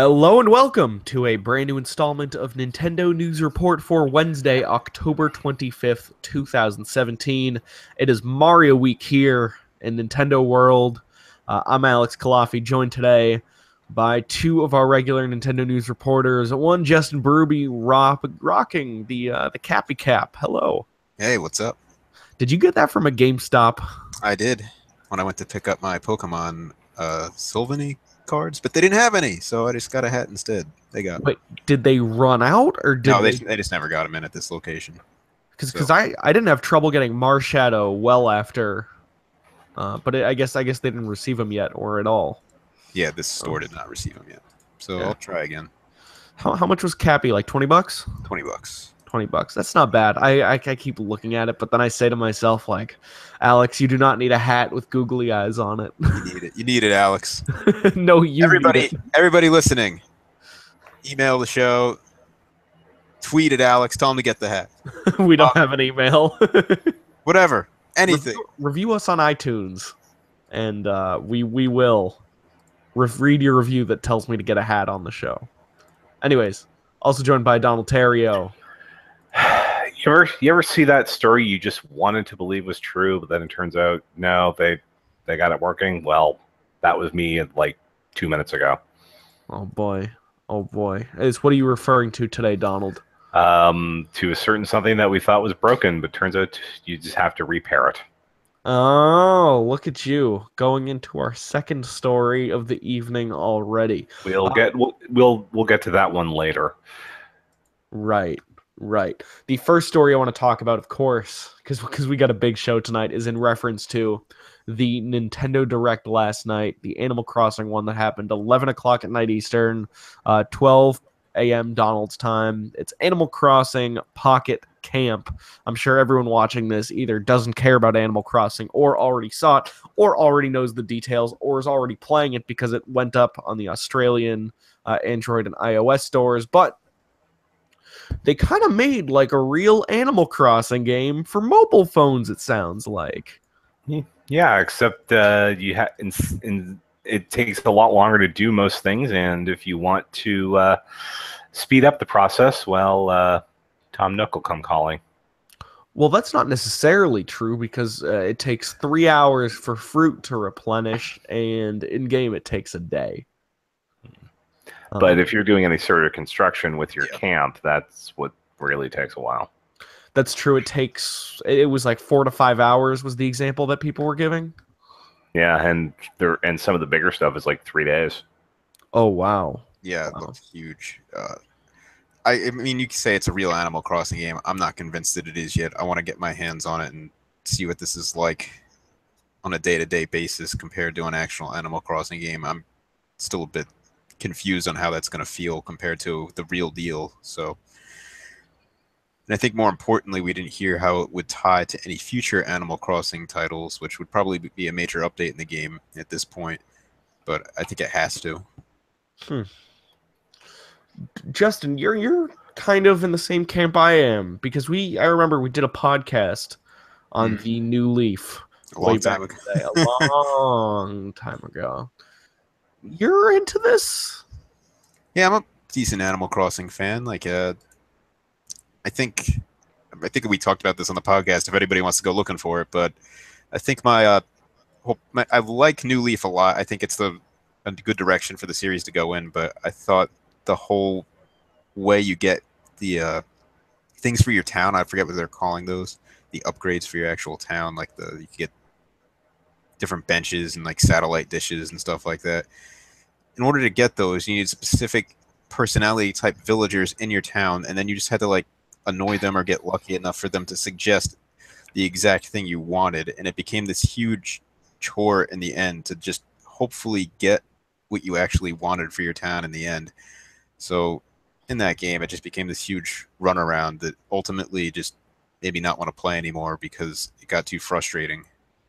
Hello and welcome to a brand new installment of Nintendo News Report for Wednesday, October 25th, 2017. It is Mario Week here in Nintendo World. I'm Alex Kalafi, joined today by two of our regular Nintendo News reporters. One, Justin Berube, rocking the Cappy Cap. Hello. Hey, what's up? Did you get that from a GameStop? I did when I went to pick up my Pokemon Sylvaney cards, but they didn't have any, so I just got a hat instead. They got Wait, did they run out or no, did they just never got them in at this location. Because I didn't have trouble getting Marshadow well after, but I guess they didn't receive them yet or at all. Yeah, this Oh, store did not receive them yet, so yeah. I'll try again. How much was Cappy? Like $20? $20. $20. That's not bad. I keep looking at it, but then I say to myself, like, Alex, you do not need a hat with googly eyes on it. You need it. You need it, Alex. No, you Everybody, need it. everybody listening, email the show, tweet at Alex, tell him to get the hat. We don't have an email. Whatever, anything. Review us on iTunes, and we will read your review that tells me to get a hat on the show. Anyways, also joined by Donald Terrio. You ever see that story you just wanted to believe was true, but then it turns out no, they got it working? Well, that was me like 2 minutes ago. Oh boy. What are you referring to today, Donald? To a certain something that we thought was broken, but turns out you just have to repair it. Oh, look at you going into our second story of the evening already. We'll get to that one later. Right. The first story I want to talk about, of course, because we got a big show tonight, is in reference to the Nintendo Direct last night, the Animal Crossing one that happened 11 o'clock at night Eastern, 12 a.m. Donald's time. It's Animal Crossing Pocket Camp. I'm sure everyone watching this either doesn't care about Animal Crossing or already saw it or already knows the details or is already playing it because it went up on the Australian Android and iOS stores, but they kind of made like a real Animal Crossing game for mobile phones, it sounds like. Yeah, except it takes a lot longer to do most things, and if you want to speed up the process, well, Tom Nook will come calling. Well, that's not necessarily true because it takes 3 hours for fruit to replenish, and in-game it takes a day. But if you're doing any sort of construction with your camp, that's what really takes a while. That's true. It was like 4 to 5 hours was the example that people were giving. Yeah, and some of the bigger stuff is like 3 days. Oh, wow. Yeah, it looks huge. I mean, you can say it's a real Animal Crossing game. I'm not convinced that it is yet. I want to get my hands on it and see what this is like on a day-to-day basis compared to an actual Animal Crossing game. I'm still a bit confused on how that's going to feel compared to the real deal. So, and I think more importantly, we didn't hear how it would tie to any future Animal Crossing titles, which would probably be a major update in the game at this point. But I think it has to. Justin, you're kind of in the same camp I am because I remember we did a podcast on the New Leaf a long time ago. A long time ago. You're into this? Yeah, I'm a decent Animal Crossing fan. Like, I think we talked about this on the podcast. If anybody wants to go looking for it, but I think I like New Leaf a lot. I think it's a good direction for the series to go in. But I thought the whole way you get the things for your town, I forget what they're calling those, the upgrades for your actual town, like you can get different benches and like satellite dishes and stuff like that. In order to get those, you need specific personality type villagers in your town, and then you just had to like annoy them or get lucky enough for them to suggest the exact thing you wanted, and it became this huge chore in the end to just hopefully get what you actually wanted for your town in the end. So in that game, it just became this huge runaround that ultimately just made me not want to play anymore because it got too frustrating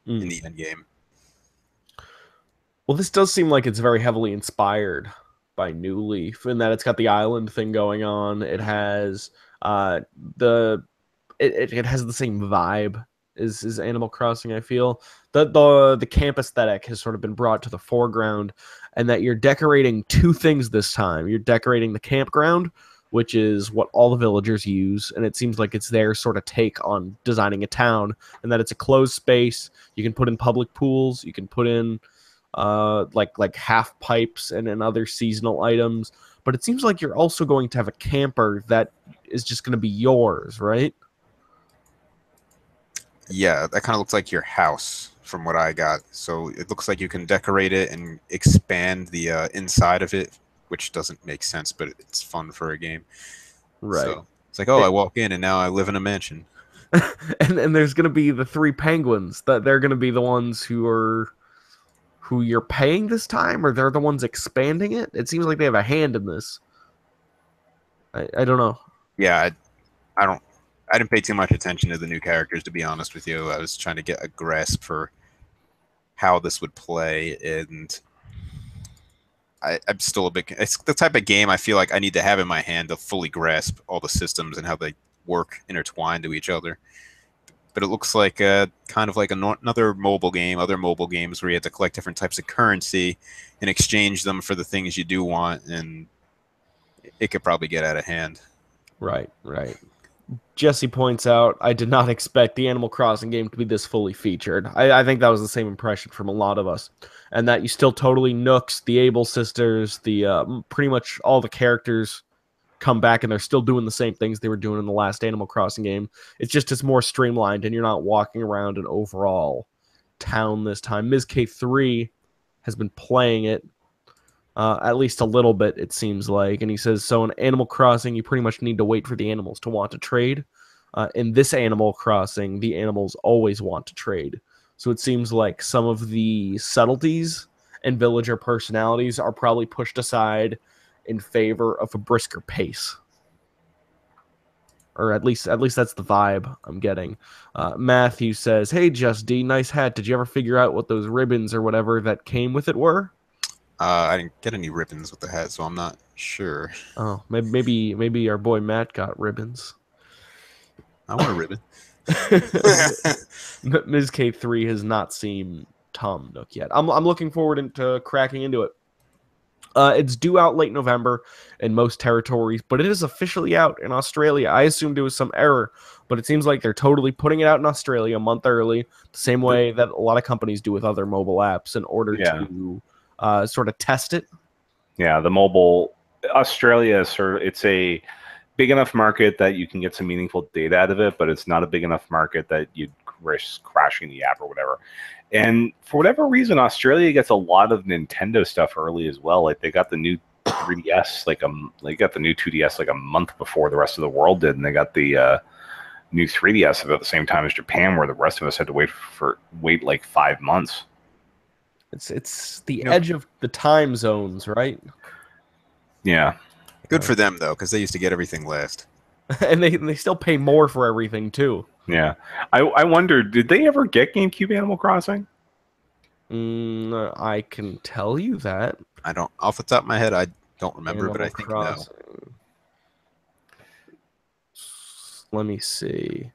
in the end game. Well, this does seem like it's very heavily inspired by New Leaf in that it's got the island thing going on. It has it has the same vibe is Animal Crossing. I feel the camp aesthetic has sort of been brought to the foreground, and that you're decorating two things this time. You're decorating the campground, which is what all the villagers use, and it seems like it's their sort of take on designing a town, and that it's a closed space. You can put in public pools, you can put in like half pipes and other seasonal items, but it seems like you're also going to have a camper that is just going to be yours, right? Yeah, that kind of looks like your house from what I got. So it looks like you can decorate it and expand the inside of it, which doesn't make sense, but it's fun for a game. Right. So it's like, oh, I walk in and now I live in a mansion. and there's going to be the three penguins that they're going to be the ones who you're paying this time, or they're the ones expanding it. It seems like they have a hand in this. I don't know. Yeah, I didn't pay too much attention to the new characters, to be honest with you. I was trying to get a grasp for how this would play, and I'm still a bit. It's the type of game I feel like I need to have in my hand to fully grasp all the systems and how they work intertwined to each other. But it looks like kind of like another mobile game, other mobile games where you have to collect different types of currency and exchange them for the things you do want, and it could probably get out of hand. Right. Jesse points out, I did not expect the Animal Crossing game to be this fully featured. I think that was the same impression from a lot of us. And that you still totally Nooks, the Able sisters, the pretty much all the characters come back and they're still doing the same things they were doing in the last Animal Crossing game. It's more streamlined and you're not walking around an overall town this time. Ms. K3 has been playing it at least a little bit, it seems like. And he says, so in Animal Crossing, you pretty much need to wait for the animals to want to trade. In this Animal Crossing, the animals always want to trade. So it seems like some of the subtleties and villager personalities are probably pushed aside in favor of a brisker pace. Or at least that's the vibe I'm getting. Matthew says, hey, Just D, nice hat. Did you ever figure out what those ribbons or whatever that came with it were? I didn't get any ribbons with the hat, so I'm not sure. Oh, maybe our boy Matt got ribbons. I want a ribbon. Ms. K3 has not seen Tom Nook yet. I'm looking forward to cracking into it. It's due out late November in most territories, but it is officially out in Australia. I assumed it was some error, but it seems like they're totally putting it out in Australia a month early, the same way that a lot of companies do with other mobile apps in order to sort of test it. Yeah, the mobile Australia is it's a big enough market that you can get some meaningful data out of it, but it's not a big enough market that you'd risk crashing the app or whatever. And for whatever reason, Australia gets a lot of Nintendo stuff early as well. Like they got the new 3DS, they got the new 2DS like a month before the rest of the world did, and they got the new 3DS about the same time as Japan, where the rest of us had to wait like 5 months. It's the edge of the time zones, right? Yeah. Good for them though, because they used to get everything last. And they still pay more for everything too. Yeah. I wonder, did they ever get GameCube Animal Crossing? I can tell you that. I don't, off the top of my head, I don't remember, Animal but I think Crossing. No. Let me see.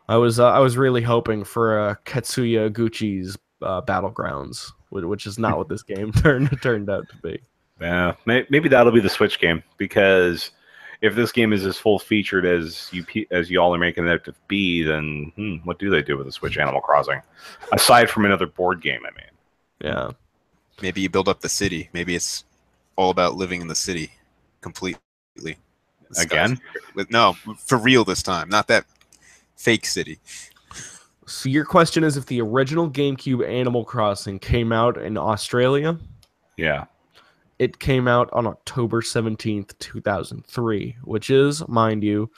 I was really hoping for Katsuya Gucci's Battlegrounds, which is not what this game turned out to be. Yeah, maybe that'll be the Switch game, because if this game is as full featured as you all are making it out to be, then what do they do with the Switch Animal Crossing aside from another board game? I mean, yeah, maybe you build up the city. Maybe it's all about living in the city completely. Again, no, for real this time, not that fake city. So your question is if the original GameCube Animal Crossing came out in Australia? Yeah. It came out on October 17th, 2003, which is, mind you,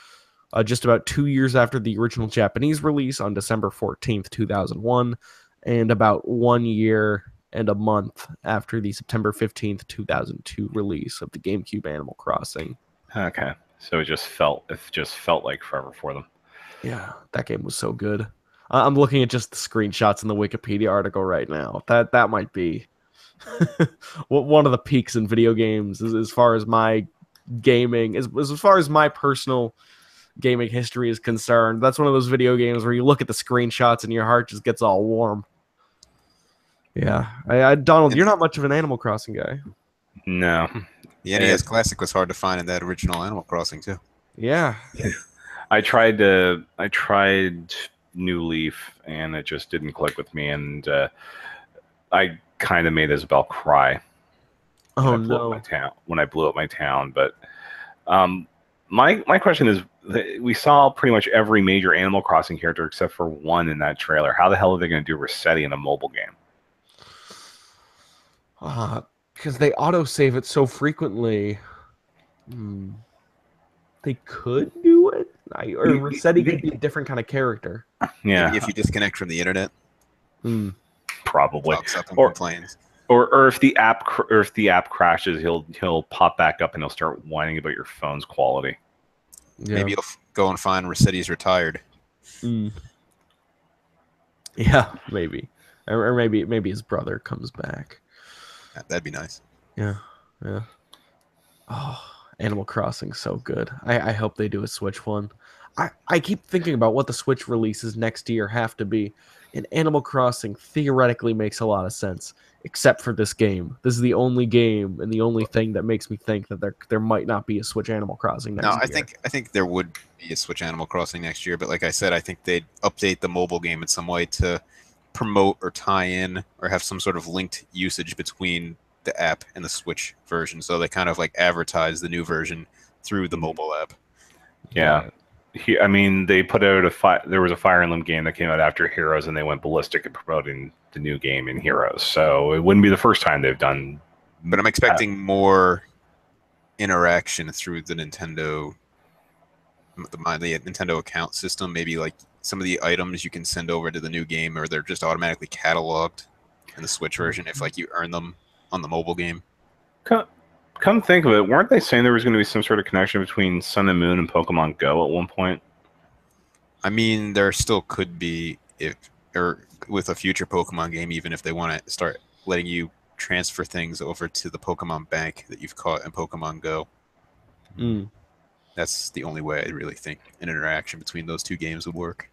just about 2 years after the original Japanese release on December 14th, 2001, and about 1 year and a month after the September 15th, 2002 release of the GameCube Animal Crossing. Okay. So it just felt like forever for them. Yeah, that game was so good. I'm looking at just the screenshots in the Wikipedia article right now. That might be one of the peaks in video games as far as my gaming, as far as my personal gaming history is concerned. That's one of those video games where you look at the screenshots and your heart just gets all warm. Yeah, Donald, you're not much of an Animal Crossing guy. No. The NES Classic was hard to find in that original Animal Crossing too. Yeah. I tried New Leaf and it just didn't click with me, and I kind of made Isabel cry. Oh no! When I blew up my town, but my question is, we saw pretty much every major Animal Crossing character except for one in that trailer. How the hell are they going to do Rossetti in a mobile game? Because they autosave it so frequently. They could do it. Or Rossetti could be a different kind of character. Yeah. Maybe if you disconnect from the internet. Probably. Pops up and complains. Or if the app crashes, he'll pop back up and he'll start whining about your phone's quality. Yeah. Maybe you'll go and find Rossetti's retired. Yeah, maybe. Or maybe his brother comes back. Yeah, that'd be nice. Yeah. Oh, Animal Crossing, so good. I hope they do a Switch one. I keep thinking about what the Switch releases next year have to be. And Animal Crossing theoretically makes a lot of sense, except for this game. This is the only game and the only thing that makes me think that there might not be a Switch Animal Crossing next year. I think there would be a Switch Animal Crossing next year, but like I said, I think they'd update the mobile game in some way to promote or tie in or have some sort of linked usage between the app and the Switch version. So they kind of like advertise the new version through the mobile app. Yeah. I mean, they put out there was a Fire Emblem game that came out after Heroes, and they went ballistic at promoting the new game in Heroes. So it wouldn't be the first time they've done. But I'm expecting more interaction through the Nintendo account system. Maybe like some of the items you can send over to the new game, or they're just automatically cataloged in the Switch version if like you earn them on the mobile game. Come think of it, weren't they saying there was going to be some sort of connection between Sun and Moon and Pokemon Go at one point? I mean, there still could be with a future Pokemon game, even if they want to start letting you transfer things over to the Pokemon Bank that you've caught in Pokemon Go. That's the only way I really think an interaction between those two games would work.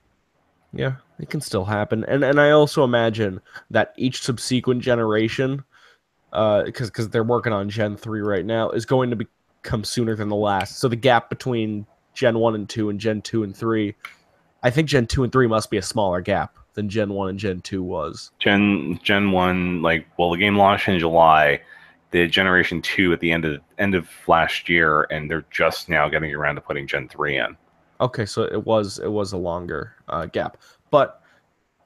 Yeah, it can still happen. And I also imagine that each subsequent generation, because they're working on Gen 3 right now, is going to become sooner than the last. So the gap between Gen 1 and 2 and Gen 2 and 3, I think Gen 2 and 3 must be a smaller gap than Gen 1 and Gen 2 was. Gen 1, the game launched in July. The Generation 2 at the end of last year, and they're just now getting around to putting Gen 3 in. Okay, so it was a longer gap. But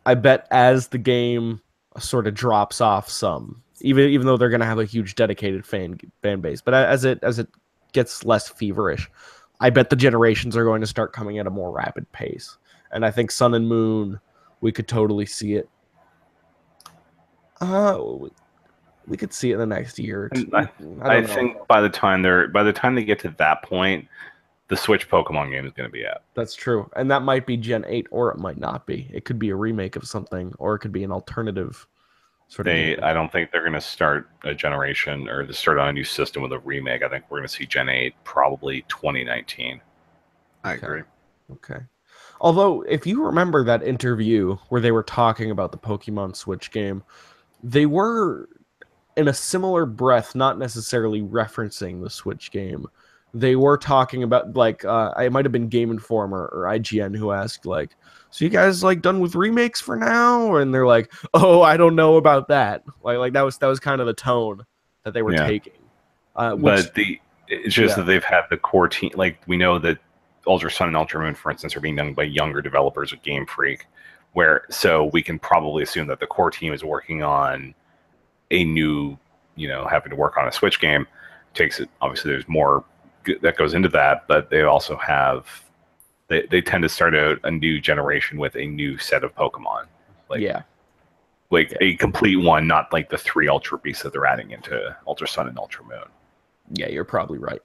I bet as the game sort of drops off some, even though they're going to have a huge dedicated fan base, but as it gets less feverish, I bet the generations are going to start coming at a more rapid pace. And I think Sun and Moon, we could totally see it. We could see it in the next year. I think by the time they get to that point, the Switch Pokemon game is going to be out. That's true, and that might be Gen 8, or it might not be. It could be a remake of something, or it could be an alternative sort of game. I don't think they're going to start a generation or to start on a new system with a remake. I think we're going to see Gen 8 probably 2019. I agree. Okay. Although, if you remember that interview where they were talking about the Pokemon Switch game, they were, in a similar breath, not necessarily referencing the Switch game. They were talking about, it might have been Game Informer or IGN who asked, so you guys, done with remakes for now? And they're like, oh, I don't know about that. That was kind of the tone that they were taking. It's just that they've had the core team. We know that Ultra Sun and Ultra Moon, for instance, are being done by younger developers at Game Freak, so we can probably assume that the core team is working on a new, having to work on a Switch game. Obviously there's more that goes into that, but they also have, they tend to start out a new generation with a new set of Pokemon. A complete one, not like the 3 Ultra Beasts that they're adding into Ultra Sun and Ultra Moon. Yeah, you're probably right.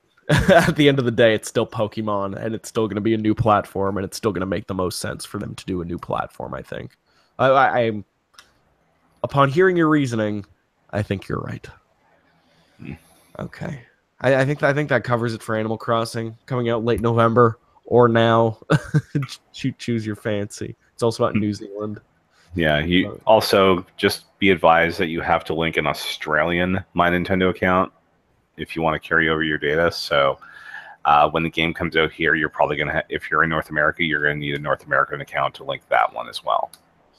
At the end of the day, it's still Pokemon, and it's still going to be a new platform, and it's still going to make the most sense for them to do a new platform, I think. I'm upon hearing your reasoning, I think you're right. Okay. I think that covers it for Animal Crossing, coming out late November or now. Choose your fancy. It's also out in New Zealand. Yeah, you also just be advised that you have to link an Australian My Nintendo account if you want to carry over your data. So when the game comes out here, you're probably going to, if you're in North America, you're going to need a North American account to link that one as well.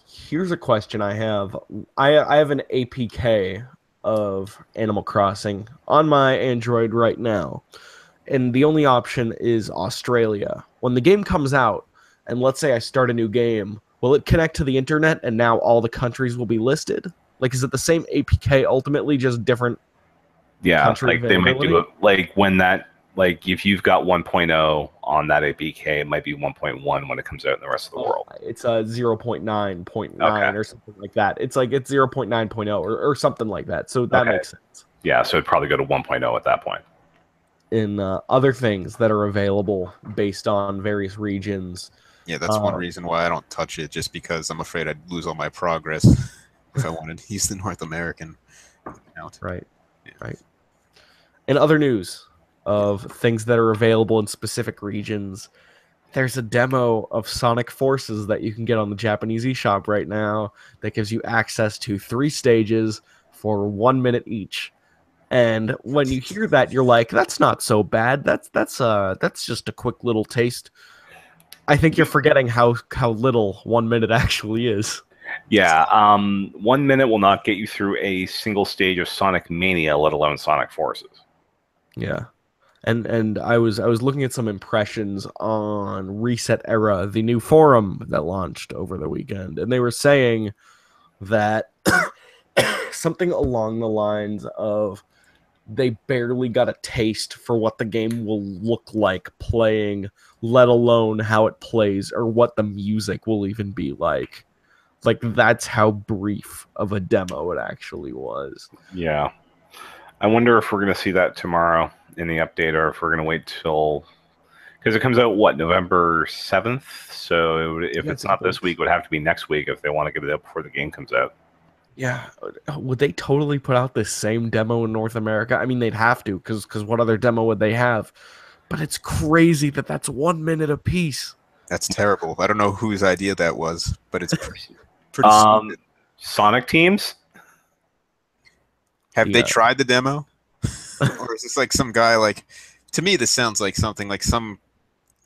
Here's a question I have. I have an APK of Animal Crossing on my Android right now, and the only option is Australia. When the game comes out, and let's say I start a new game, will it connect to the internet and now all the countries will be listed? Like, is it the same APK ultimately, just different country like they might availability? do it like when that, like if you've got 1.0 on that APK, it might be 1.1 when it comes out in the rest of the world. It's a 0.9.9 Okay. or something like that. It's 0.9.0 or something like that. So that makes sense. Yeah, so it'd probably go to 1.0 at that point. In other things that are available based on various regions. Yeah, that's one reason why I don't touch it, just because I'm afraid I'd lose all my progress if I wanted to use the North American account. Right. Yeah. Right. In other news of things that are available in specific regions, there's a demo of Sonic Forces that you can get on the Japanese eShop right now that gives you access to 3 stages for 1 minute each. And when you hear that, you're like, that's not so bad. That's just a quick little taste. I think you're forgetting how little 1 minute actually is. Yeah, 1 minute will not get you through a single stage of Sonic Mania, let alone Sonic Forces. Yeah. And I was looking at some impressions on Reset Era, the new forum that launched over the weekend, and they were saying that something along the lines of they barely got a taste for what the game will look like playing, let alone how it plays or what the music will even be like. Like, that's how brief of a demo it actually was. Yeah. I wonder if we're going to see that tomorrow in the update, or if we're going to wait till, because it comes out November 7th. So if it's not this week, it would have to be next week if they want to get it out before the game comes out. Yeah, would they totally put out this same demo in North America? I mean, they'd have to, because what other demo would they have? But it's crazy that that's 1 minute a piece. That's terrible. I don't know whose idea that was, but it's pretty stupid. Sonic teams? Have they tried the demo? Or is this like some guy, like, to me this sounds like something like some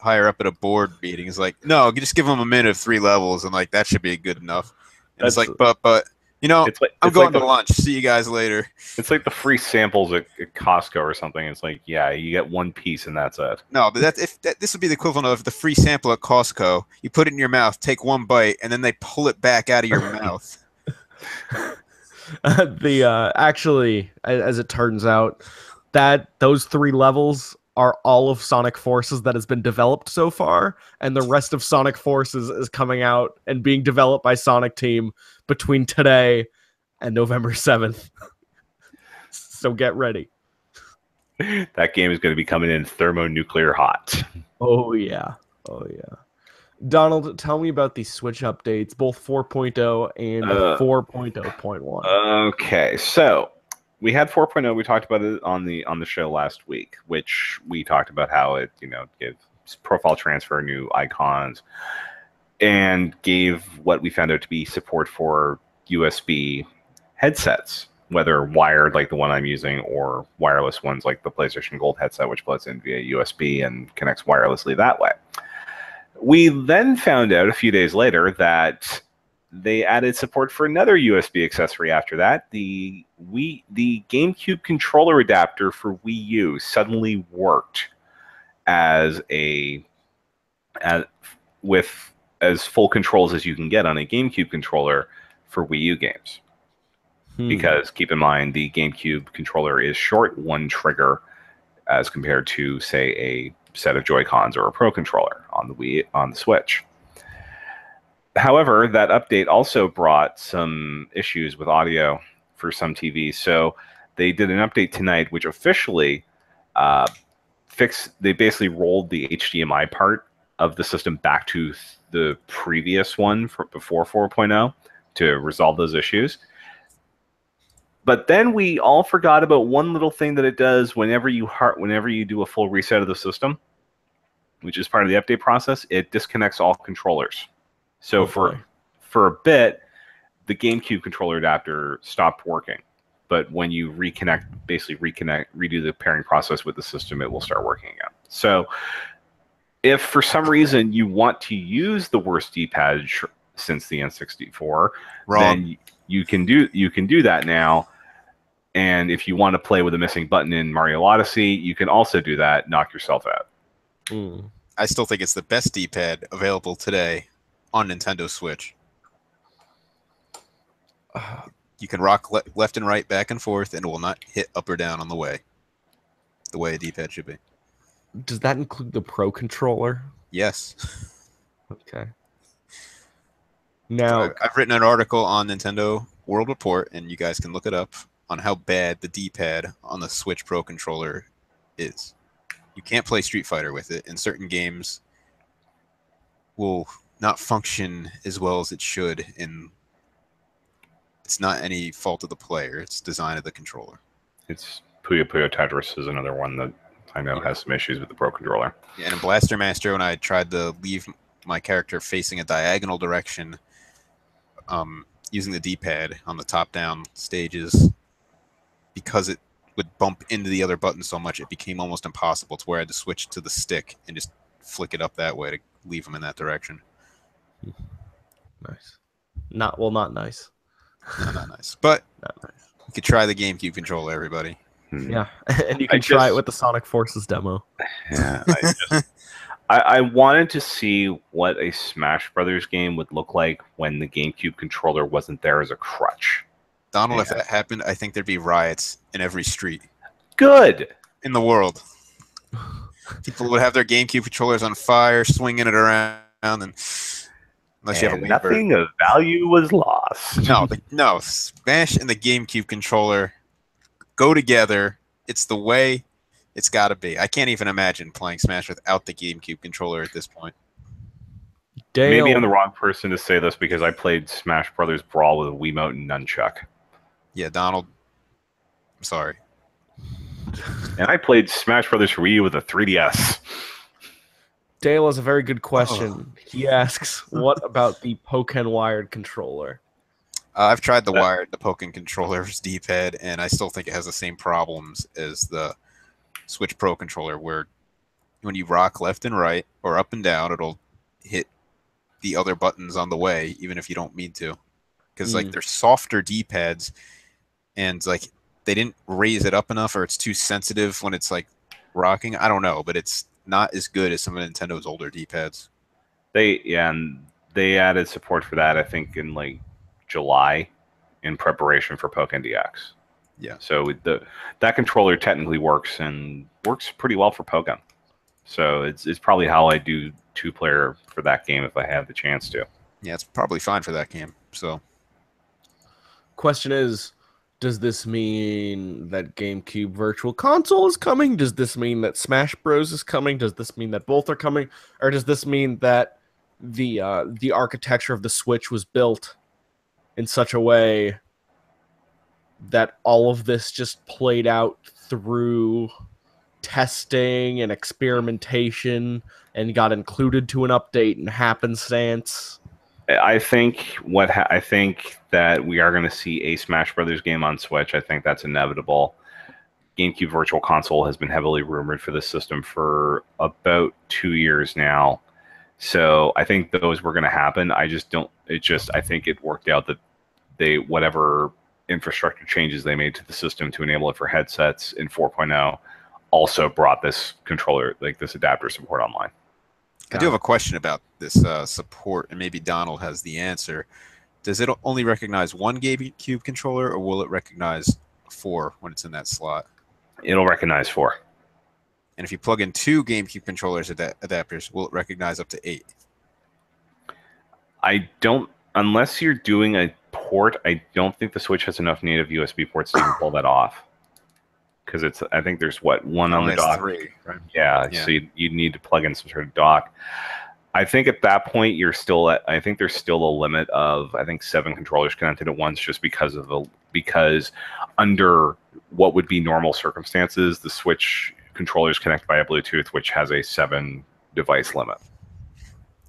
higher up at a board meeting is like, no, just give them a minute of 3 levels and like that should be good enough. And it's like, but you know, I'm going to lunch. See you guys later. It's like the free samples at Costco or something. It's like, yeah, you get 1 piece and that's it. No, but this would be the equivalent of the free sample at Costco. You put it in your mouth, take 1 bite, and then they pull it back out of your mouth. Actually, as it turns out, that those 3 levels are all of Sonic Forces that has been developed so far, and the rest of Sonic Forces is coming out and being developed by Sonic Team between today and November 7th. So get ready. That game is going to be coming in thermonuclear hot. Oh yeah. Donald, tell me about the Switch updates, both 4.0 and 4.0.1. Okay, so we had 4.0. We talked about it on the show last week, which we talked about how it, gives profile transfer, new icons, and gave what we found out to be support for USB headsets, whether wired like the one I'm using or wireless ones like the PlayStation Gold headset, which plugs in via USB and connects wirelessly that way. We then found out a few days later that they added support for another USB accessory after that. The GameCube controller adapter for Wii U suddenly worked as full controls as you can get on a GameCube controller for Wii U games. Because keep in mind, the GameCube controller is short 1 trigger as compared to, say, a set of Joy-Cons or a Pro controller on the Switch. However, that update also brought some issues with audio for some TVs. So they did an update tonight, which officially they basically rolled the HDMI part of the system back to the previous one before 4.0 to resolve those issues. But then we all forgot about one little thing that it does whenever you do a full reset of the system. which is part of the update process, it disconnects all controllers. So Oh, boy. for a bit, the GameCube controller adapter stopped working. But when you redo the pairing process with the system, it will start working again. So if for some reason you want to use the worst D-pad since the N64, then you can do that now. And if you want to play with a missing button in Mario Odyssey, you can also do that. Knock yourself out. I still think it's the best D-pad available today on Nintendo Switch. You can rock left and right, back and forth, and it will not hit up or down on the way a D-pad should be. Does that include the Pro Controller? Yes. Okay. Now, I've written an article on Nintendo World Report, and you guys can look it up, on how bad the D-pad on the Switch Pro Controller is. You can't play Street Fighter with it, and certain games will not function as well as it should. And it's not any fault of the player; it's design of the controller. It's Puyo Puyo Tetris is another one that I know has some issues with the Pro Controller. Yeah, and in Blaster Master, when I tried to leave my character facing a diagonal direction, using the D-pad on the top-down stages, because it would bump into the other button so much, it became almost impossible, to where I had to switch to the stick and just flick it up that way to leave them in that direction. nice. Not nice. No, not nice. But Not nice. you could try the GameCube controller, everybody. Yeah, and you can try it with the Sonic Forces demo. Yeah, I wanted to see what a Smash Brothers game would look like when the GameCube controller wasn't there as a crutch. Donald, if that happened, I think there'd be riots in every street. Good. In the world. People would have their GameCube controllers on fire, swinging it around, and unless you have a nothing of value was lost. No, Smash and the GameCube controller go together. It's the way it's got to be. I can't even imagine playing Smash without the GameCube controller at this point. Dale. Maybe I'm the wrong person to say this because I played Smash Brothers Brawl with a Wiimote and nunchuck. Yeah, Donald, I'm sorry. And I played Smash Brothers for Wii U with a 3DS. Dale has a very good question. He asks, what about the Pokken wired controller? I've tried the Pokken controller's D-pad, and I still think it has the same problems as the Switch Pro controller, where when you rock left and right or up and down, it'll hit the other buttons on the way, even if you don't mean to. Because like they're softer D-pads, and like they didn't raise it up enough, or it's too sensitive when it's like rocking. I don't know, but it's not as good as some of Nintendo's older D-pads. And they added support for that, I think, in like July, in preparation for Pokken DX. Yeah. So that controller technically works and works pretty well for Pokken. So it's probably how I do 2-player for that game if I have the chance to. Yeah, it's probably fine for that game. So, question is, does this mean that GameCube Virtual Console is coming? Does this mean that Smash Bros is coming? Does this mean that both are coming? Or does this mean that the architecture of the Switch was built in such a way that all of this just played out through testing and experimentation and got included to an update and happenstance? I think that we are going to see a Smash Brothers game on Switch. I think that's inevitable. GameCube Virtual Console has been heavily rumored for this system for about 2 years now. So I think those were going to happen. I think it worked out that whatever infrastructure changes they made to the system to enable it for headsets in 4.0 also brought this controller, like this adapter support online. I do have a question about this support, and maybe Donald has the answer. Does it only recognize one GameCube controller, or will it recognize 4 when it's in that slot? It'll recognize 4. And if you plug in 2 GameCube controllers adapters, will it recognize up to 8? Unless you're doing a port, I don't think the Switch has enough native USB ports to even pull that off. Because I think there's one on the dock. 3, right? Yeah, so you'd need to plug in some sort of dock. I think at that point I think there's still a limit of 7 controllers connected at once, just because under what would be normal circumstances, the Switch controller is connected by a Bluetooth, which has a 7 device limit.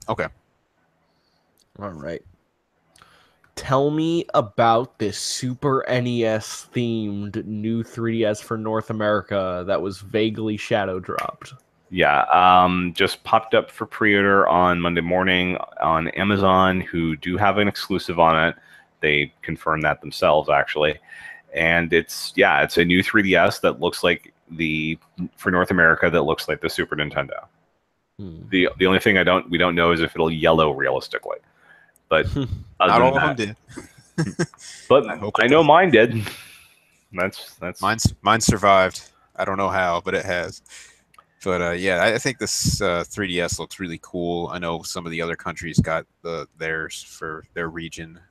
Okay. All right. Tell me about this Super NES themed new 3DS for North America that was vaguely shadow dropped. Yeah, just popped up for pre-order on Monday morning on Amazon, who do have an exclusive on it. They confirmed that themselves, actually. And it's a new 3DS that looks like for North America, that looks like the Super Nintendo. The only thing we don't know is if it'll yellow realistically. But other Not than all of that, them did. but I hope I it know does. mine did. That's Mine survived. I don't know how, but it has. But yeah, I think this 3DS looks really cool. I know some of the other countries got theirs for their region.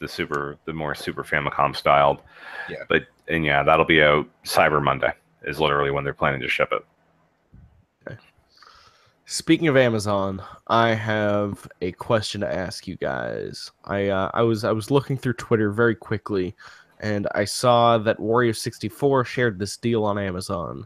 the more Super Famicom styled. Yeah. And yeah, that'll be out Cyber Monday is literally when they're planning to ship it. Okay. Speaking of Amazon, I have a question to ask you guys. I was looking through Twitter very quickly, and I saw that Wario64 shared this deal on Amazon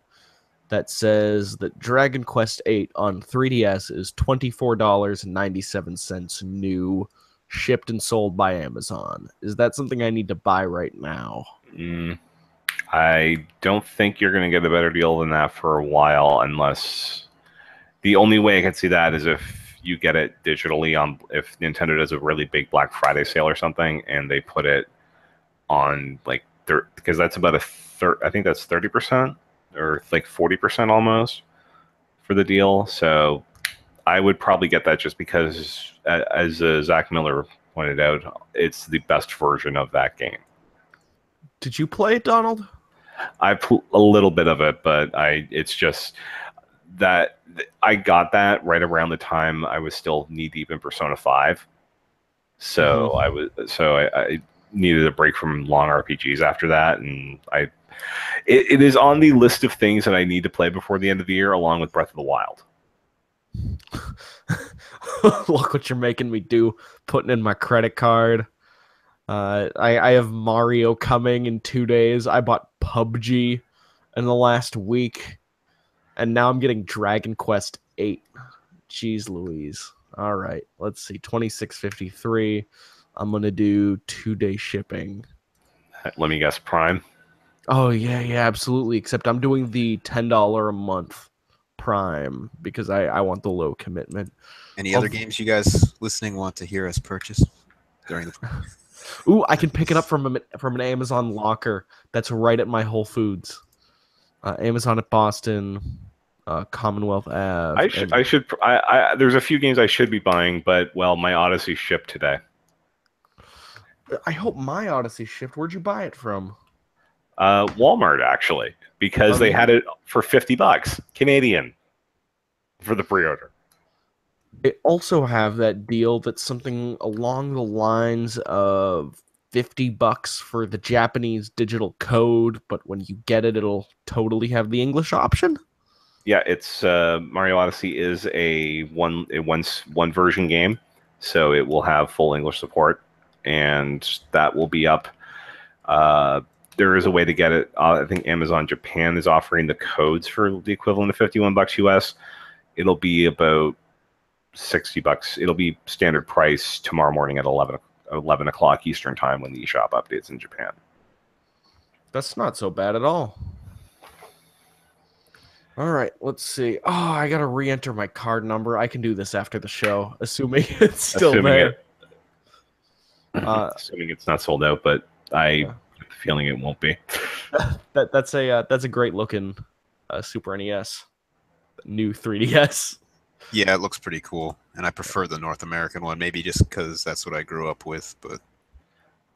that says that Dragon Quest VIII on 3DS is $24.97 new, shipped and sold by Amazon. Is that something I need to buy right now? I don't think you're going to get a better deal than that for a while, unless the only way I can see that is if you get it digitally if Nintendo does a really big Black Friday sale or something, and they put it on because that's about I think that's 30% or like 40% almost for the deal. So I would probably get that just because, as Zach Miller pointed out, it's the best version of that game. Did you play it, Donald? I played a little bit of it, but it's just that I got that right around the time I was still knee deep in Persona 5. So I needed a break from long RPGs after that, and it is on the list of things that I need to play before the end of the year, along with Breath of the Wild. Look what you're making me do, putting in my credit card. I have Mario coming in 2 days. I bought PUBG in the last week, and now I'm getting Dragon Quest VIII. Jeez Louise. All right, let's see, $26.53. I'm gonna do 2-day shipping. Let me guess, Prime. Oh yeah, absolutely. Except I'm doing the $10 a month Prime because I want the low commitment. Any other games you guys listening want to hear us purchase during the? Ooh, I can pick it up from an Amazon locker that's right at my Whole Foods. Amazon at Boston, Commonwealth Ave. There's a few games I should be buying, but my Odyssey shipped today. I hope my Odyssey shipped. Where'd you buy it from? Walmart, actually, because they had it for $50 Canadian for the pre-order. They also have that deal that's something along the lines of $50 for the Japanese digital code, but when you get it, it'll totally have the English option. Yeah, it's Mario Odyssey is a one version game, so it will have full English support, and that will be up. There is a way to get it. I think Amazon Japan is offering the codes for the equivalent of $51 US. It'll be about $60. It'll be standard price tomorrow morning at 11 o'clock Eastern time when the eShop updates in Japan. That's not so bad at all. All right, let's see. Oh, I gotta re-enter my card number. I can do this after the show, assuming it's still there. Assuming it's not sold out, but I have a feeling it won't be. That's a great looking Super NES, new 3DS. Yeah, it looks pretty cool, and I prefer the North American one. Maybe just because that's what I grew up with, but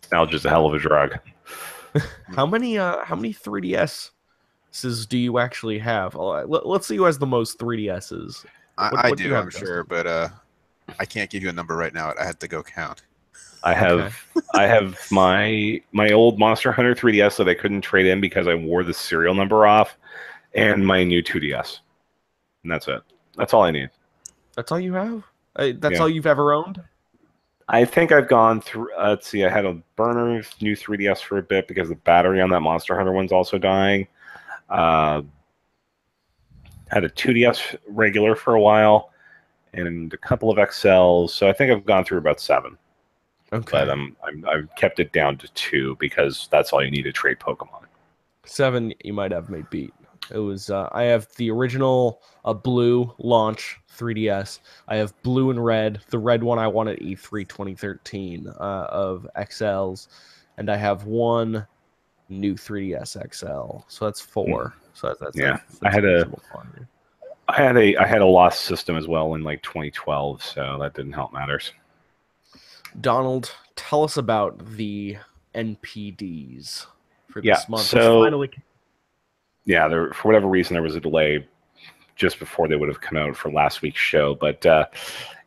Nostalgia's a hell of a drug. How many 3DSs do you actually have? Let's see who has the most 3DSs. I do, I'm sure, but I can't give you a number right now. I had to go count. I have my old Monster Hunter 3DS that I couldn't trade in because I wore the serial number off, and my new 2DS, and that's it. That's all I need. That's all you have? That's all you've ever owned? I think I've gone through. Let's see. I had a burner new 3DS for a bit because the battery on that Monster Hunter one's also dying. Had a 2DS regular for a while, and a couple of XLs. So I think I've gone through about 7. Okay. But I've kept it down to 2 because that's all you need to trade Pokemon. 7 you might have me beat. It was I have the original blue launch 3DS. I have blue and red, the red one I won at E3 2013 of XLs, and I have one new 3DS XL. So that's 4. So that's Yeah. that's reasonable fun. I had a lost system as well in like 2012, so that didn't help matters. Donald, tell us about the NPDs for Yeah, this month. so Finally, yeah, for whatever reason there was a delay just before they would have come out for last week's show. But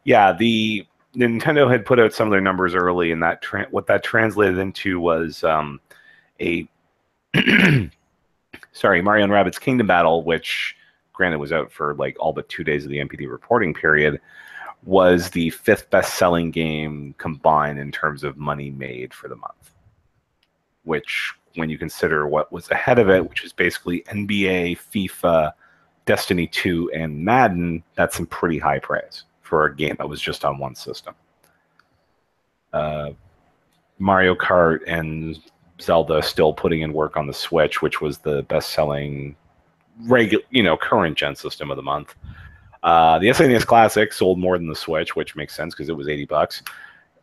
yeah, the Nintendo had put out some of their numbers early, and that what that translated into was a sorry, Mario and Rabbids Kingdom Battle, which granted was out for like all but 2 days of the NPD reporting period, was the 5th best-selling game combined in terms of money made for the month. Which, when you consider what was ahead of it, which is basically NBA, FIFA, Destiny 2, and Madden, that's some pretty high praise for a game that was just on one system. Mario Kart and Zelda still putting in work on the Switch, which was the best-selling current gen system of the month. The SNES Classic sold more than the Switch, which makes sense because it was $80.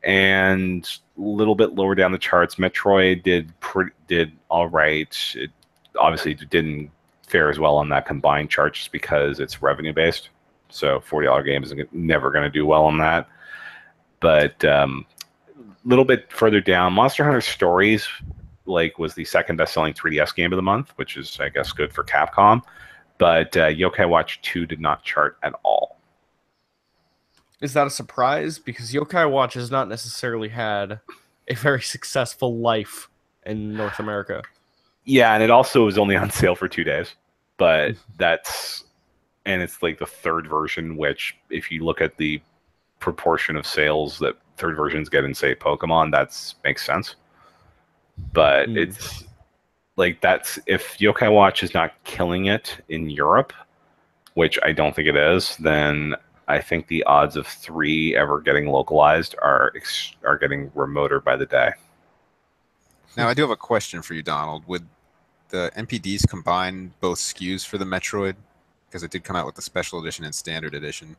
And a little bit lower down the charts, Metroid did all right. It obviously didn't fare as well on that combined chart just because it's revenue based. So $40 game is never going to do well on that. But a little bit further down, Monster Hunter Stories was the second best-selling 3DS game of the month, which is, I guess, good for Capcom. But Yokai Watch 2 did not chart at all. Is that a surprise? Because Yokai Watch has not necessarily had a very successful life in North America. Yeah, and it also was only on sale for 2 days. But it's like the third version, which if you look at the proportion of sales that third versions get in, say, Pokemon, that makes sense. But it's like if Yokai Watch is not killing it in Europe, which I don't think it is, then I think the odds of 3 ever getting localized are getting remoter by the day. Now, I do have a question for you, Donald. Would the NPDs combine both SKUs for the Metroid? Because it did come out with the special edition and standard edition.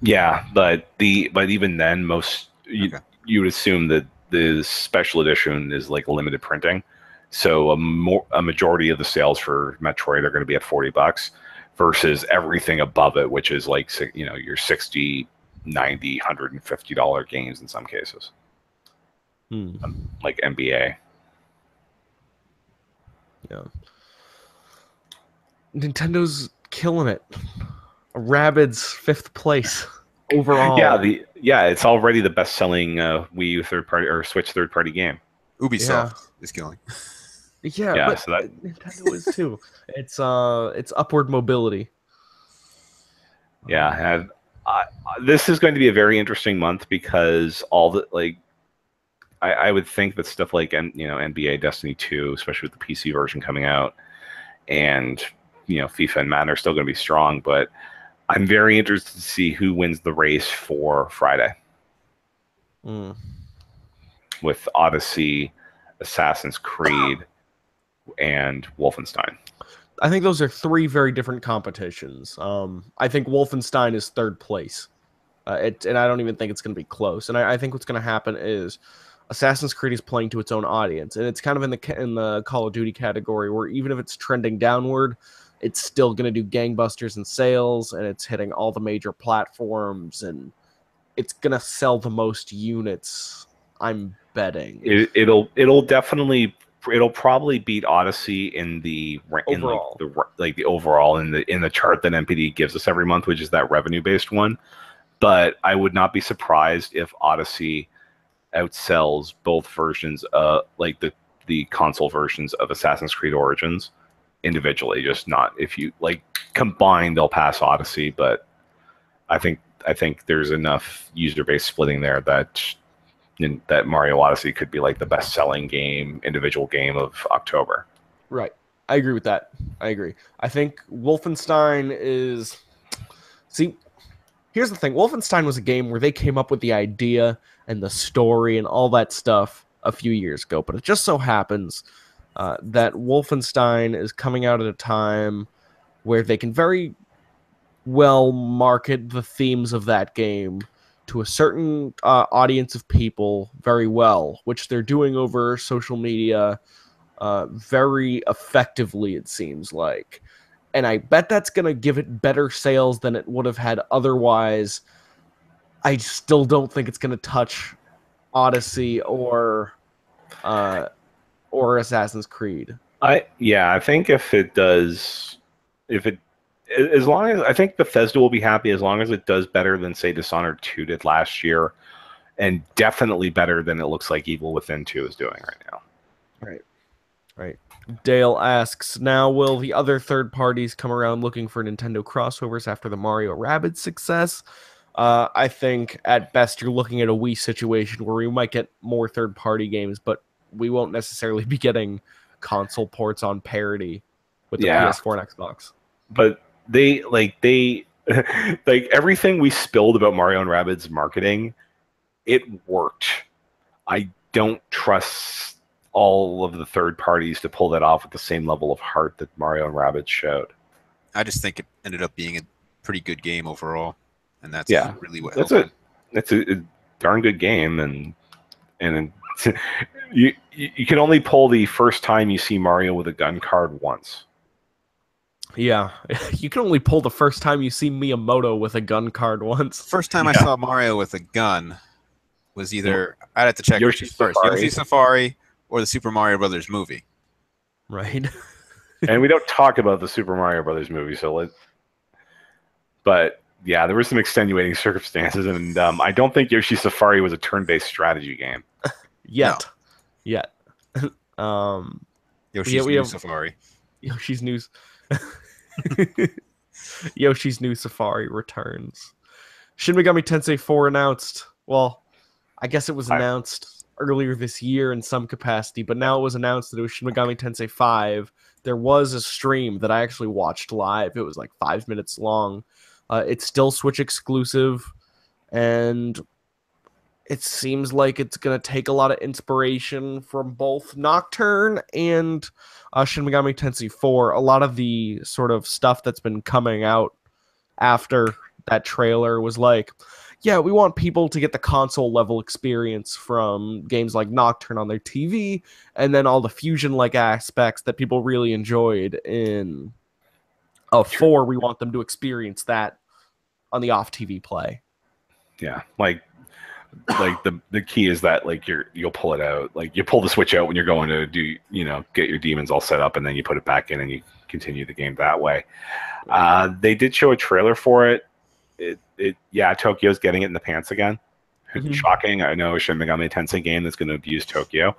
Yeah, but even then, you would assume that the special edition is like limited printing, so a majority of the sales for Metroid are going to be at $40 versus everything above it, which is like your $60, $90, $150 games in some cases, like NBA. Yeah, Nintendo's killing it. Rabbids 5th place overall. Yeah, it's already the best-selling Wii U third-party or Switch third-party game. Ubisoft is killing. Yeah, but so Nintendo is too. It's upward mobility. Yeah, and this is going to be a very interesting month because all the I would think that stuff like NBA, Destiny 2, especially with the PC version coming out, and FIFA and Madden are still going to be strong, but I'm very interested to see who wins the race for Friday. With Odyssey, Assassin's Creed, and Wolfenstein. I think those are 3 very different competitions. I think Wolfenstein is 3rd place, and I don't even think it's going to be close. And I think what's going to happen is Assassin's Creed is playing to its own audience, and it's kind of in the Call of Duty category where even if it's trending downward, it's still going to do gangbusters in sales, and it's hitting all the major platforms, and it's going to sell the most units, I'm betting. It'll probably beat Odyssey in the overall. The overall in the chart that NPD gives us every month, which is that revenue based one. But I would not be surprised if Odyssey outsells both versions, the console versions of Assassin's Creed Origins individually. Just not if you combined, they'll pass Odyssey. But I think there's enough user base splitting there that Mario Odyssey could be the best-selling individual game of October. Right. I agree with that. I agree. I think Wolfenstein is... See, here's the thing. Wolfenstein was a game where they came up with the idea and the story and all that stuff a few years ago, but it just so happens that Wolfenstein is coming out at a time where they can very well market the themes of that game to a certain audience of people very well, which they're doing over social media very effectively, it seems like. And I bet that's going to give it better sales than it would have had otherwise. I still don't think it's going to touch Odyssey or Assassin's Creed. I think if it does, as long as I think Bethesda will be happy as long as it does better than say Dishonored 2 did last year, and definitely better than it looks like Evil Within 2 is doing right now. Right. Dale asks, now will the other third parties come around looking for Nintendo crossovers after the Mario Rabbids success? I think at best you're looking at a Wii situation where we might get more third party games, but we won't necessarily be getting console ports on parity with the PS4 and Xbox. But they like everything we spilled about Mario and Rabbids marketing, it worked. I don't trust all of the third parties to pull that off with the same level of heart that Mario and Rabbids showed. I just think it ended up being a pretty good game overall, and that's really what it's a darn good game, and you can only pull the first time you see Mario with a gun card once. Yeah, you can only pull the first time you see Miyamoto with a gun card once. First time I saw Mario with a gun was either I'd have to check Yoshi's Safari or the Super Mario Brothers movie. Right. And we don't talk about the Super Mario Brothers movie, but yeah, there were some extenuating circumstances, and I don't think Yoshi's Safari was a turn-based strategy game. Yet. Yoshi's New Safari. Yoshi's Yoshi's New Safari returns. Shin Megami Tensei 4 announced. Well, I guess it was announced earlier this year in some capacity, but now it was announced that it was Shin Megami Tensei 5. There was a stream that I actually watched live. It was like 5 minutes long. It's still Switch exclusive, and it seems like it's going to take a lot of inspiration from both Nocturne and Shin Megami Tensei 4. A lot of the sort of stuff that's been coming out after that trailer was like, yeah, we want people to get the console level experience from games like Nocturne on their TV, and then all the fusion-like aspects that people really enjoyed in 4, we want them to experience that on the off-TV play. Yeah, like the key is that like you'll pull it out, like you pull the Switch out when you're going to do get your demons all set up, and then you put it back in and you continue the game that way. They did show a trailer for it. Tokyo's getting it in the pants again. Mm-hmm. Shocking. I know a Shin Megami Tensei game that's going to abuse Tokyo,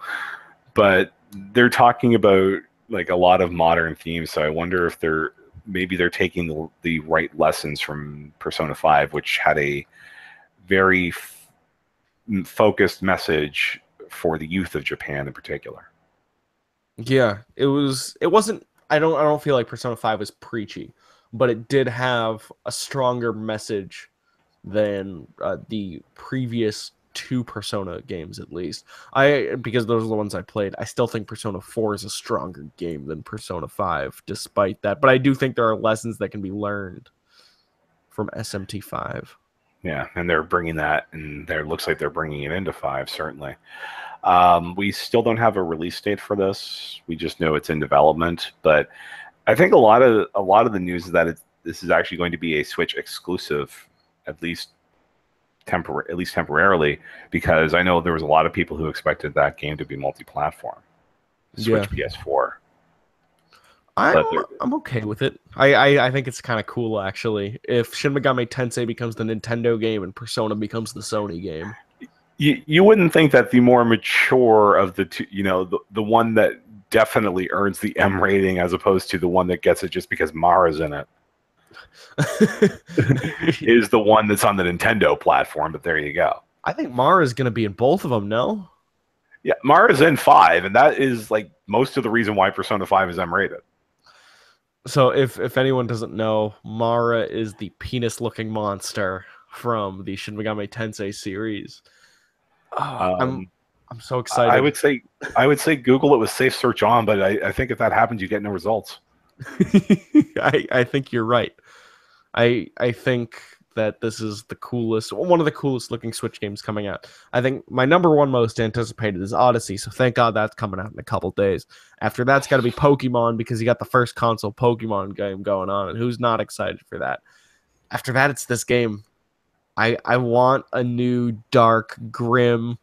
but they're talking about like a lot of modern themes. So I wonder if they're taking the right lessons from Persona 5, which had a very focused message for the youth of Japan in particular. Yeah, it wasn't. I don't feel like Persona 5 was preachy, but it did have a stronger message than the previous 2 Persona games, at least. Because those are the ones I played. I still think Persona 4 is a stronger game than Persona 5, despite that. But I do think there are lessons that can be learned from SMT 5. Yeah, and they're bringing that, and it looks like they're bringing it into 5, certainly. We still don't have a release date for this. We just know it's in development. But I think a lot of the news is that this is actually going to be a Switch exclusive, at least temporarily, because I know there was a lot of people who expected that game to be multi-platform, Switch, PS4. I'm okay with it. I think it's kind of cool, actually. If Shin Megami Tensei becomes the Nintendo game and Persona becomes the Sony game. You wouldn't think that the more mature of the two, the one that definitely earns the M rating as opposed to the one that gets it just because Mara's in it is the one that's on the Nintendo platform, but there you go. I think Mara's going to be in both of them, no? Yeah, Mara's in 5, and that is like most of the reason why Persona 5 is M rated. So if anyone doesn't know, Mara is the penis-looking monster from the Shin Megami Tensei series. Um, I'm so excited. I would say Google it with safe search on, but I think if that happens, you get no results. I think you're right. I think that this is one of the coolest looking Switch games coming out. I think my number one most anticipated is Odyssey, so thank God that's coming out in a couple days. After that's got to be Pokemon, because you got the first console Pokemon game going on, and who's not excited for that? After that, it's this game. I want a new dark, grim,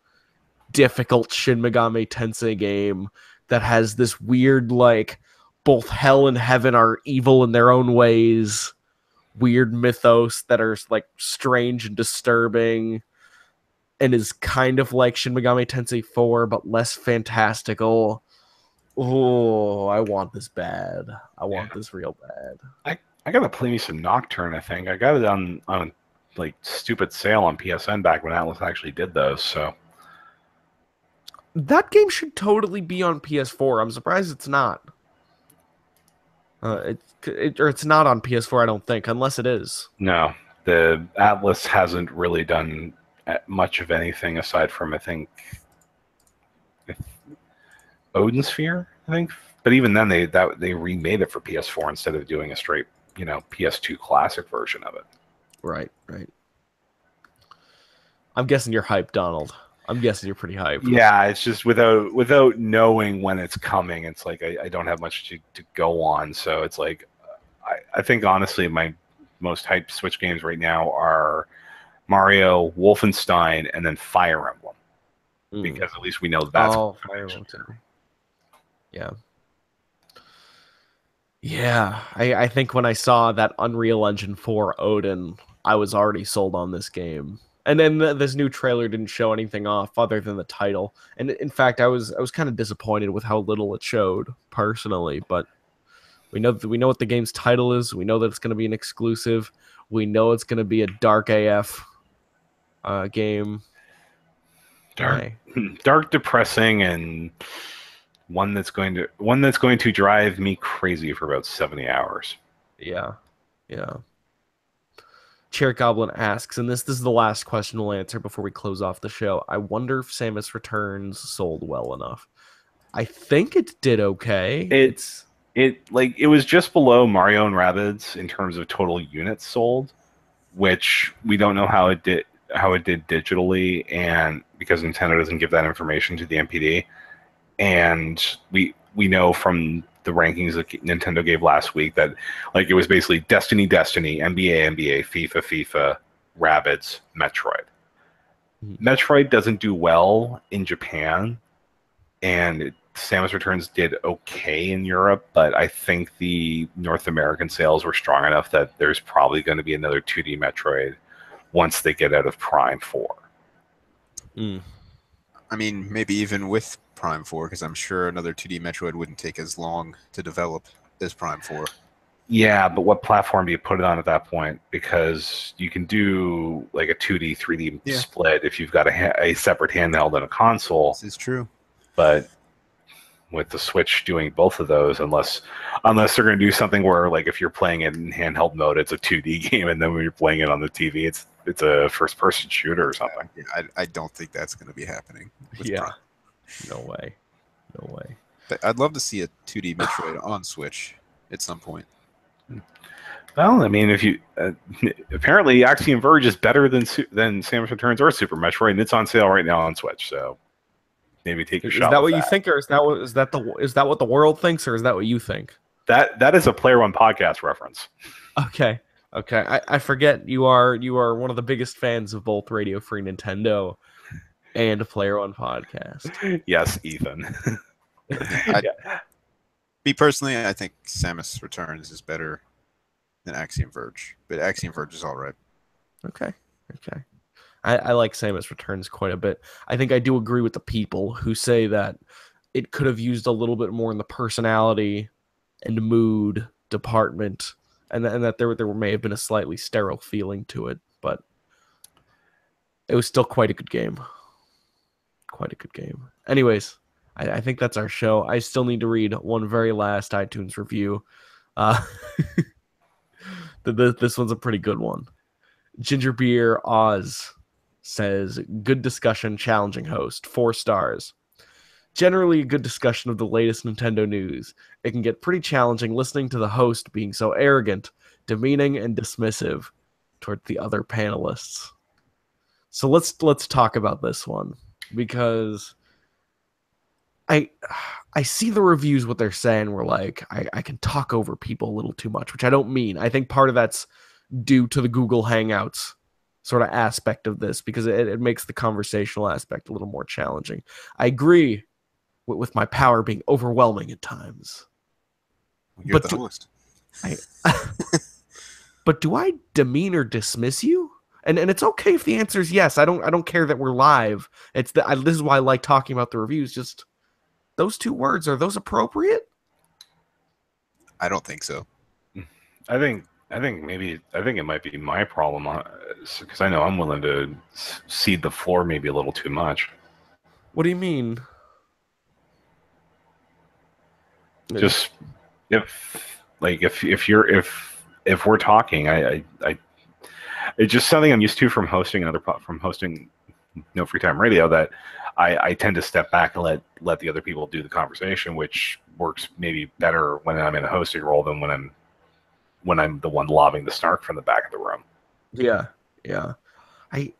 difficult Shin Megami Tensei game that has this weird, like, both hell and heaven are evil in their own ways, weird mythos that are like strange and disturbing, and is kind of like Shin Megami Tensei 4 but less fantastical. Oh, I want this bad. I want this real bad. I gotta play me some Nocturne. I think I got it on like stupid sale on PSN back when Atlas actually did those. So That game should totally be on PS4. I'm surprised it's not. It's not on PS4, I don't think, unless it is. no, the Atlas hasn't really done much of anything aside from I think Odin Sphere. I think, but even then they remade it for PS4 instead of doing a straight PS2 classic version of it. Right. I'm guessing you're hyped, Donald. I'm guessing you're pretty hyped. Yeah, it's just without knowing when it's coming, it's like I don't have much to go on. So it's like I think honestly my most hyped Switch games right now are Mario, Wolfenstein, and then Fire Emblem. Because at least we know that's Fire Emblem too. Yeah. I think when I saw that Unreal Engine 4 Odin, I was already sold on this game. And then this new trailer didn't show anything off other than the title. And in fact, I was kind of disappointed with how little it showed personally. But we know what the game's title is. We know that it's going to be an exclusive. We know it's going to be a dark AF game. Dark, depressing, and one that's going to drive me crazy for about 70 hours. Yeah. Chair Goblin asks, and this is the last question we'll answer before we close off the show. I wonder if Samus Returns sold well enough. I think it did okay. It was just below Mario and Rabbids in terms of total units sold, which we don't know how it did digitally, and because Nintendo doesn't give that information to the NPD, and we know from the rankings that Nintendo gave last week that like it was basically Destiny, NBA, FIFA, Rabbids, Metroid. Metroid doesn't do well in Japan, and Samus Returns did okay in Europe, but I think the North American sales were strong enough that there's probably going to be another 2D Metroid once they get out of Prime 4. I mean, maybe even with Prime 4, because I'm sure another 2D Metroid wouldn't take as long to develop as Prime 4. Yeah, but what platform do you put it on at that point? Because you can do like a 2D, 3D split if you've got a separate handheld and a console. This is true. But with the Switch doing both of those, unless they're going to do something where like if you're playing it in handheld mode, it's a 2D game, and then when you're playing it on the TV, it's a first-person shooter or something. I don't think that's going to be happening. Yeah. No way. I'd love to see a 2D Metroid on Switch at some point. Well, I mean, if you apparently Axiom Verge is better than Samus Returns or Super Metroid, and it's on sale right now on Switch. So maybe take a shot. Is that what you think, or is that what the world thinks, or is that what you think? That is a Player One podcast reference. Okay. I forget you are one of the biggest fans of both Radio Free Nintendo and Player One podcast. Yes, Ethan. Me personally, I think Samus Returns is better than Axiom Verge, but Axiom Verge is all right. Okay. I like Samus Returns quite a bit. I think I do agree with the people who say that it could have used a little bit more in the personality and mood department, and that there may have been a slightly sterile feeling to it, but it was still quite a good game. Anyways, I think that's our show. I still need to read one very last iTunes review. This one's a pretty good one. Ginger Beer Oz says, good discussion, challenging host, 4 stars. Generally a good discussion of the latest Nintendo news. It can get pretty challenging listening to the host being so arrogant, demeaning, and dismissive toward the other panelists. So let's talk about this one, because I see the reviews, what they're saying. We're like, I can talk over people a little too much, which I don't mean. I think part of that's due to the Google Hangouts sort of aspect of this, because it makes the conversational aspect a little more challenging. I agree with my power being overwhelming at times. You're the host. But do I demean or dismiss you? And it's okay if the answer is yes. I don't care that we're live. This is why I like talking about the reviews. Just those 2 words, are those appropriate? I don't think so. I think it might be my problem, because I know I'm willing to cede the floor maybe a little too much. What do you mean? Just if we're talking, I it's just something I'm used to from hosting No Free Time Radio, that I tend to step back and let the other people do the conversation, which works maybe better when I'm in a hosting role than when I'm the one lobbing the snark from the back of the room. Yeah. I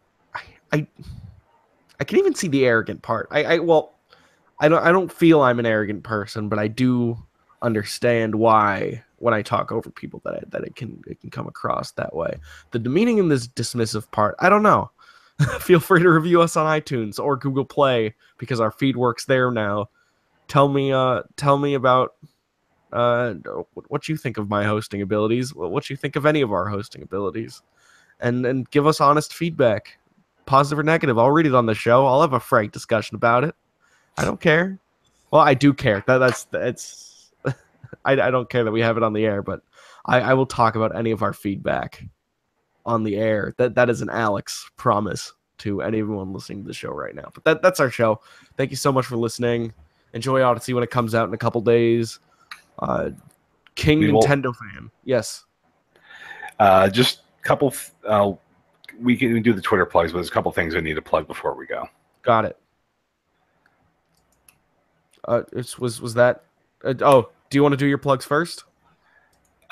can even see the arrogant part. I don't feel I'm an arrogant person, but I do understand why when I talk over people that it can come across that way. The demeaning and this dismissive part, I don't know. Feel free to review us on iTunes or Google Play, because our feed works there now. Tell me about what you think of my hosting abilities, what you think of any of our hosting abilities, and give us honest feedback, positive or negative. I'll read it on the show. I'll have a frank discussion about it. I don't care. Well, I do care. I don't care that we have it on the air, but I will talk about any of our feedback on the air. That is an Alex promise to anyone listening to the show right now. But that's our show. Thank you so much for listening. Enjoy Odyssey when it comes out in a couple days. Nintendo fan. Yes. Just a couple. We can do the Twitter plugs, but there's a couple things I need to plug before we go. Got it. Was that? Do you want to do your plugs first?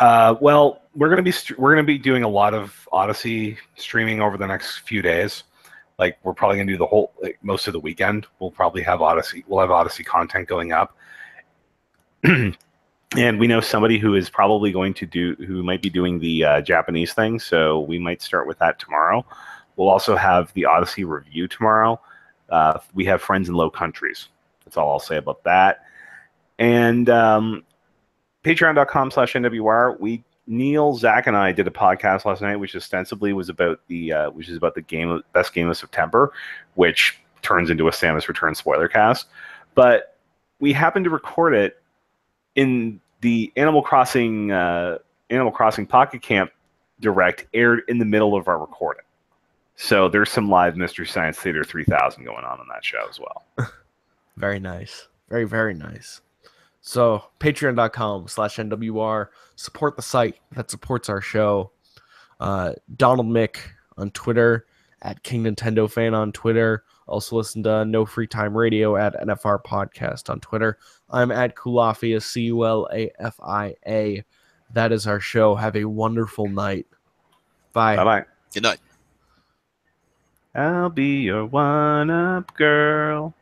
Well, we're gonna be doing a lot of Odyssey streaming over the next few days. Like, we're probably gonna do most of the weekend. We'll probably have Odyssey. We'll have Odyssey content going up. And we know somebody who is probably who might be doing the Japanese thing, so we might start with that tomorrow. We'll also have the Odyssey review tomorrow. We have friends in low countries. That's all I'll say about that. And patreon.com/NWR. Neil, Zach, and I did a podcast last night, which ostensibly was about the best game of September, which turns into a Samus Returns spoiler cast. But we happened to record it in the Animal Crossing Pocket Camp Direct, aired in the middle of our recording. So there's some live Mystery Science Theater 3000 going on that show as well. Very nice. Very, very nice. So patreon.com/NWR. Support the site that supports our show. Donald Mick on Twitter, at King Nintendo Fan on Twitter. Also listen to No Free Time Radio at NFR Podcast on Twitter. I'm at Kulafia, CULAFIA. That is our show. Have a wonderful night. Bye. Bye-bye. Good night. I'll be your one-up girl.